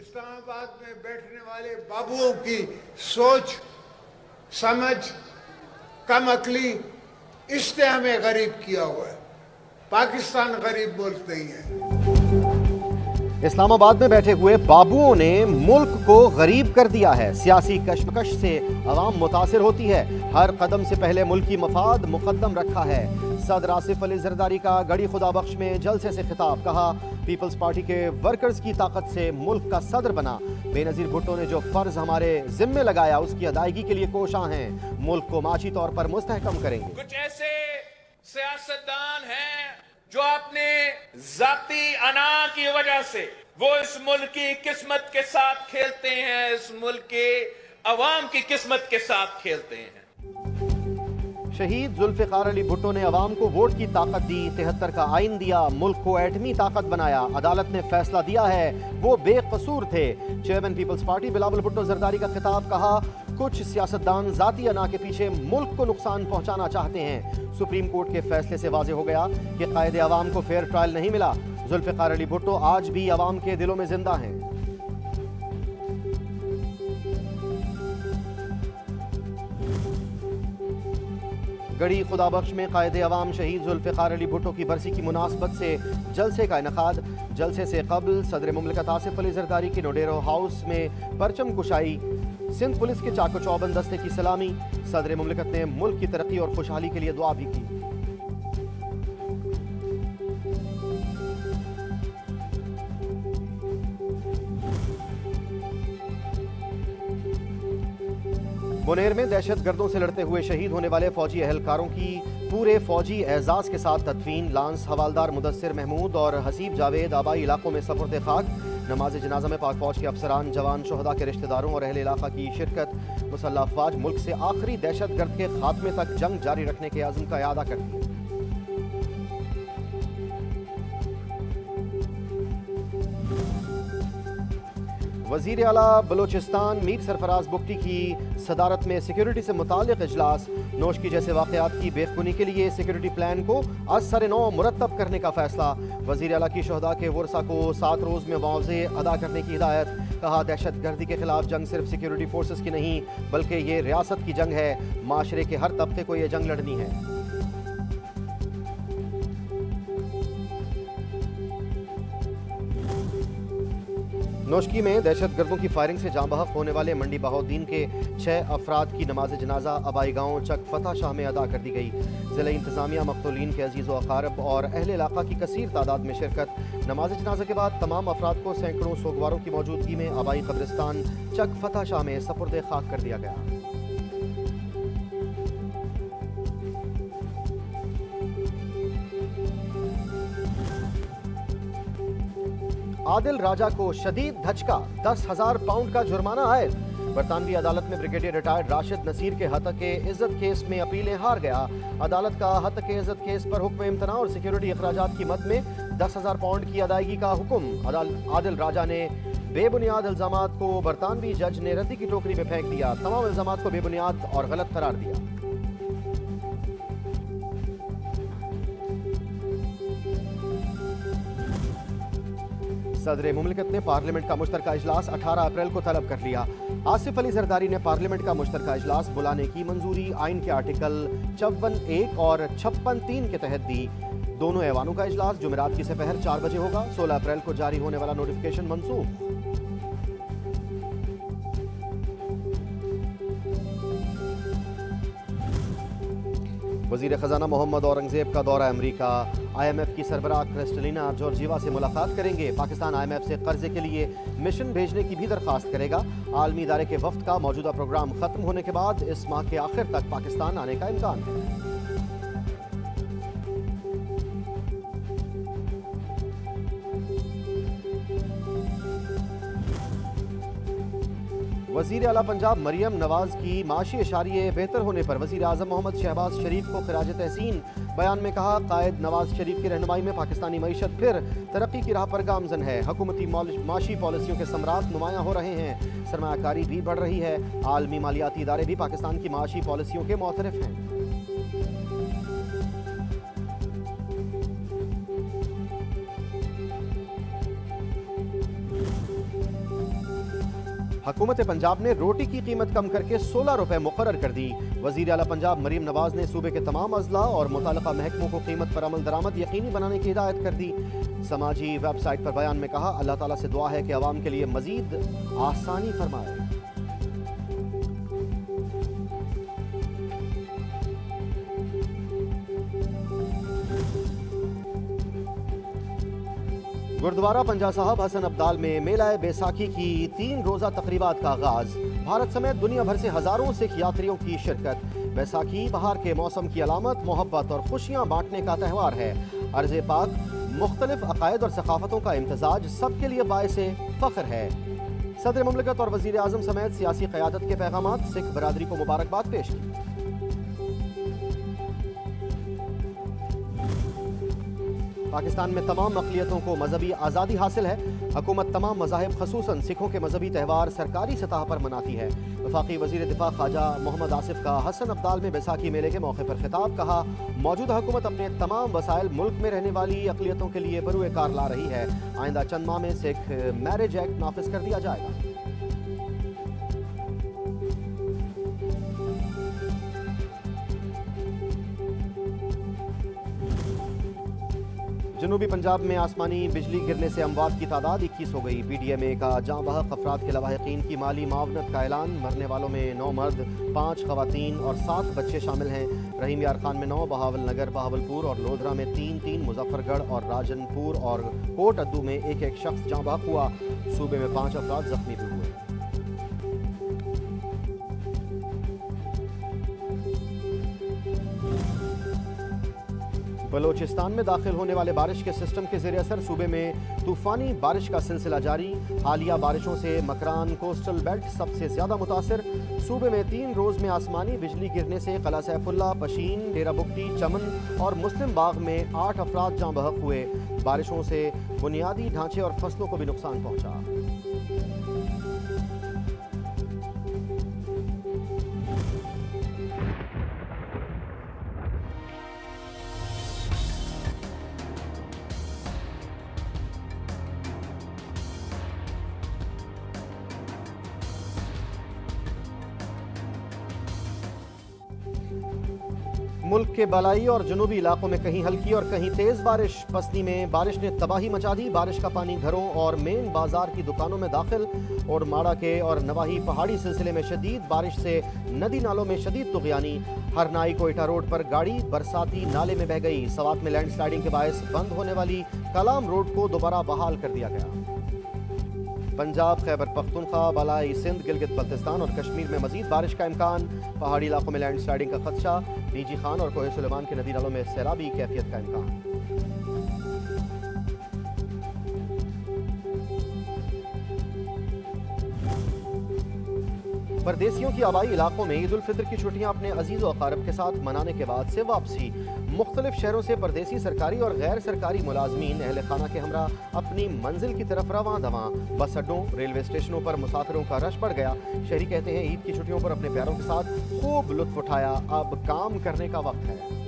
इस्लामाबाद में बैठने वाले बाबुओं की सोच समझ कम अकली इसने हमें गरीब किया हुआ है। पाकिस्तान गरीब मुल्क नहीं है। इस्लामाबाद में बैठे हुए बाबुओं ने मुल्क को गरीब कर दिया है। सियासी कशमकश से अवाम मुतासिर होती है। हर कदम से पहले मुल्की मफाद मुकद्दम रखा है। सदर आसिफ अली जरदारी का गड़ी खुदा बख्श में जलसे से खिताब। कहा, पीपल्स पार्टी के वर्कर्स की ताकत से मुल्क का सदर बना। बेनजीर भुट्टो ने जो फर्ज हमारे जिम्मे लगाया उसकी अदायगी के लिए कोशां हैं। मुल्क को माशी तौर पर मुस्तहकम करेंगे। कुछ ऐसे सियासतदान हैं जो अपने जाती अना की वजह से वो इस मुल्क की किस्मत के साथ खेलते हैं, इस मुल्क के अवाम की किस्मत के साथ खेलते हैं। शहीद जुल्फिकार अली भुट्टो ने अवाम को वोट की ताकत दी, 73 का आइन दिया, मुल्क को एटमी ताकत बनाया। अदालत ने फैसला दिया है वो बेकसूर थे। Chairman peoples party Bilawal Bhutto Zardari का खिताब। कहा, कुछ सियासतदान जाती अना के पीछे मुल्क को नुकसान पहुंचाना चाहते हैं। सुप्रीम कोर्ट के फैसले से वाज़ेह हो गया कि कायदे अवाम को फेयर ट्रायल नहीं मिला। जुल्फिकार अली भुट्टो आज भी अवाम के दिलों में जिंदा हैं। गड़ी खुदा बख्श में कायदे अवाम शहीद जुल्फिकार अली भुट्टो की बरसी की मुनासबत से जलसे का इनकाद। जलसे से कबल सदर मुमलिकत आसिफ अली जरदारी की नोडेरो हाउस में परचम कुशाई, सिंध पुलिस के चाको चौबंद दस्ते की सलामी। सदर मुमलिकत ने मुल्क की तरक्की और खुशहाली के लिए दुआ भी की। मुनेर में दहशत गर्दों से लड़ते हुए शहीद होने वाले फौजी एहलकारों की पूरे फौजी एजाज के साथ तदफीन। लांस हवालदार मुदस्सिर महमूद और हसीब जावेद आबाई इलाकों में सपुर्द खाक। नमाज जनाजा में पाक फौज के अफसरान, जवान, शोहदा के रिश्तेदारों और अहले इलाका की शिरकत। मुसल्लह अफवाज मुल्क से आखिरी दहशत गर्द के खात्मे तक जंग जारी रखने के अज़्म का इआदा करती है। वज़ीर आला बलोचिस्तान मीर सरफराज बुगटी की सदारत में सिक्योरिटी से मुताल्लिक़ इजलास। नोशकी जैसे वाक़यात की बेखुनी के लिए सिक्योरिटी प्लान को असर-ए-नौ मुरत्तब करने का फैसला। वज़ीर आला की शोहदा के वर्सा को 7 रोज़ में मुआवजे अदा करने की हिदायत। कहा, दहशत गर्दी के खिलाफ जंग सिर्फ सिक्योरिटी फोर्सेस की नहीं बल्कि ये रियासत की जंग है। माशरे के हर तबके को ये जंग लड़नी है। नोशकी में दहशत गर्दों की फायरिंग से जाँ बहक होने वाले मंडी बहाउद्दीन के 6 अफराद की नमाज जनाजा अबाई गाँव चक फतह शाह में अदा कर दी गई। ज़िला इंतज़ामिया मक़तूलीन के अजीज़ व अक़ारब और अहले इलाका की कसीर तादाद में शिरकत। नमाज जनाजा के बाद तमाम अफराद को सैकड़ों सोगवारों की मौजूदगी में आबाई कब्रिस्तान चक फतह शाह में सपुर्द खाक कर दिया गया। आदिल राजा को शदीद धचका, 10,000 पाउंड का जुर्माना आयद। बरतानवी अदालत में ब्रिगेडियर रिटायर्ड राशिद नसीर के हतक इज्जत केस में अपीलें हार गया। अदालत का हतक इज्जत केस पर हुक्म इम्तना और सिक्योरिटी अखराजात की मद में 10,000 पाउंड की अदायगी का हुक्म। आदिल राजा ने बेबुनियाद इल्जामात को बरतानवी जज ने रद्दी की टोकरी में फेंक दिया। तमाम इल्जामात को बेबुनियाद और गलत करार दिया। सदर मुमलिकत ने पार्लियामेंट का मुश्तरका इजलास 18 अप्रैल को तलब कर लिया। आसिफ अली जरदारी ने पार्लियामेंट का मुश्तरका इजलास बुलाने की मंजूरी आइन के आर्टिकल 54(1) और 56(3) के तहत दी। दोनों ऐवानों का इजलास जुमेरात की सपहर 4 बजे होगा। 16 अप्रैल को जारी होने वाला नोटिफिकेशन मनसूख। वज़ीर ख़जाना मोहम्मद औरंगज़ेब का दौरा अमरीका। IMF की सरबराह क्रिस्टलिना जॉर्जिवा से मुलाकात करेंगे। पाकिस्तान IMF से कर्जे के लिए मिशन भेजने की भी दरख्वास्त करेगा। आलमी इदारे के वफ्द का मौजूदा प्रोग्राम खत्म होने के बाद इस माह के आखिर तक पाकिस्तान आने का इम्कान है। वज़ीर आला पंजाब मरियम नवाज की माशी इशारिये बेहतर होने पर वज़ीर आज़म मोहम्मद शहबाज शरीफ को खिराज तहसीन। बयान में कहा, कायद नवाज शरीफ की रहनुमाई में पाकिस्तानी मईशत फिर तरक्की की राह पर गामजन है। हुकूमती माशी पॉलिसियों के समरात नुमायां हो रहे हैं। सरमायाकारी भी बढ़ रही है। आलमी मालियाती इदारे भी पाकिस्तान की माशी पॉलिसियों के मोतरफ हैं। हुकूमत पंजाब ने रोटी की कीमत कम करके 16 रुपए मुकर्रर कर दी। वजीर आला पंजाब मरीम नवाज ने सूबे के तमाम अजला और मुताल्लिका महकमों को कीमत पर अमल दरामद यकीनी बनाने की हिदायत कर दी। समाजी वेबसाइट पर बयान में कहा, अल्लाह ताला से दुआ है कि अवाम के लिए मजीद आसानी फरमाए। गुरुद्वारा पंजा साहब हसन अब्दाल में मेला बैसाखी की 3 रोज़ा तकरीबात का आगाज। भारत समेत दुनिया भर से हजारों सिख यात्रियों की शिरकत। बैसाखी बहार के मौसम की अलामत, मोहब्बत और खुशियाँ बांटने का त्यौहार है। अर्ज़ पाक मुख्तलिफ अकायद और सकाफतों का इम्तजाज सबके लिए बाइसे फ़ख्र है। सदर मुमलिकत और वज़ीर आज़म समेत सियासी क़यादत के पैगामात, सिख बरादरी को मुबारकबाद पेश की। पाकिस्तान में तमाम अक़लियतों को मजहबी आज़ादी हासिल है। हुकूमत तमाम मज़ाहिब ख़ुसूसन सिखों के मजहबी त्यौहार सरकारी सतह पर मनाती है। वफाकी वज़ीर दिफ़ा ख्वाजा मोहम्मद आसिफ का हसन अब्दाल में बैसाखी मेले के मौके पर खिताब। कहा, मौजूदा हुकूमत अपने तमाम वसाइल मुल्क में रहने वाली अक़लियतों के लिए बरूए कार ला रही है। आइंदा चंद माह में सिख मैरिज एक्ट नाफिज कर दिया जाएगा। जनूबी पंजाब में आसमानी बिजली गिरने से अमवात की तादाद 21 हो गई। PDMA का जाँ बहक अफराद के लवाहिकीन की माली मावनत का ऐलान। मरने वालों में 9 मर्द, 5 खवातीन और 7 बच्चे शामिल हैं। रहीम यार खान में 9, बहावल नगर, बहावलपुर और लोधरा में 3, मुजफ्फरगढ़ और राजनपुर और कोट अद्दू में 1 शख्स जाँ बहक हुआ। सूबे में 5 अफराद जख्मी भी हुए। बलोचिस्तान में दाखिल होने वाले बारिश के सिस्टम के ज़ेरे असर सूबे में तूफ़ानी बारिश का सिलसिला जारी। हालिया बारिशों से मकरान कोस्टल बेल्ट सबसे ज़्यादा मुतासर। सूबे में 3 रोज़ में आसमानी बिजली गिरने से कला सैफुल्ला, पशीन, डेरा बुगटी, चमन और मुस्लिम बाग में 8 अफराद जाँ बहक हुए। बारिशों से बुनियादी ढांचे और फसलों को भी नुकसान पहुँचा। मुल्क के बलाई और जनूबी इलाकों में कहीं हल्की और कहीं तेज बारिश। पसनी में बारिश ने तबाही मचा दी। बारिश का पानी घरों और मेन बाजार की दुकानों में दाखिल। और माड़ा के और नवाही पहाड़ी सिलसिले में शदीद बारिश से नदी नालों में शदीद तुग़यानी। हरनाई कोयटा रोड पर गाड़ी बरसाती नाले में बह गई। सवात में लैंडस्लाइडिंग के बायस बंद होने वाली कलाम रोड को दोबारा बहाल कर दिया गया। पंजाब, खैबर पख्तूनख्वा, बलाई सिंध, गिलगित बल्तिस्तान और कश्मीर में मजीद बारिश का इम्कान। पहाड़ी इलाकों में लैंडस्लाइडिंग का खदशा। डीजी खान और कोहे सुलेमान के नदी नालों में सैलाबी कैफियत का इम्कान। परदेसियों की आबाई इलाकों में ईद उल फितर की छुट्टियां अपने अजीज़ व अकारब के साथ मनाने के बाद से वापसी। मुख्तलिफ शहरों से परदेसी सरकारी और गैर सरकारी मुलाजमीन अहले खाना के हमरा अपनी मंजिल की तरफ रवां दवां। बस अड्डों, रेलवे स्टेशनों पर मुसाफिरों का रश बढ़ गया। शहरी कहते हैं, ईद की छुट्टियों पर अपने प्यारों के साथ खूब लुत्फ उठाया, अब काम करने का वक्त है।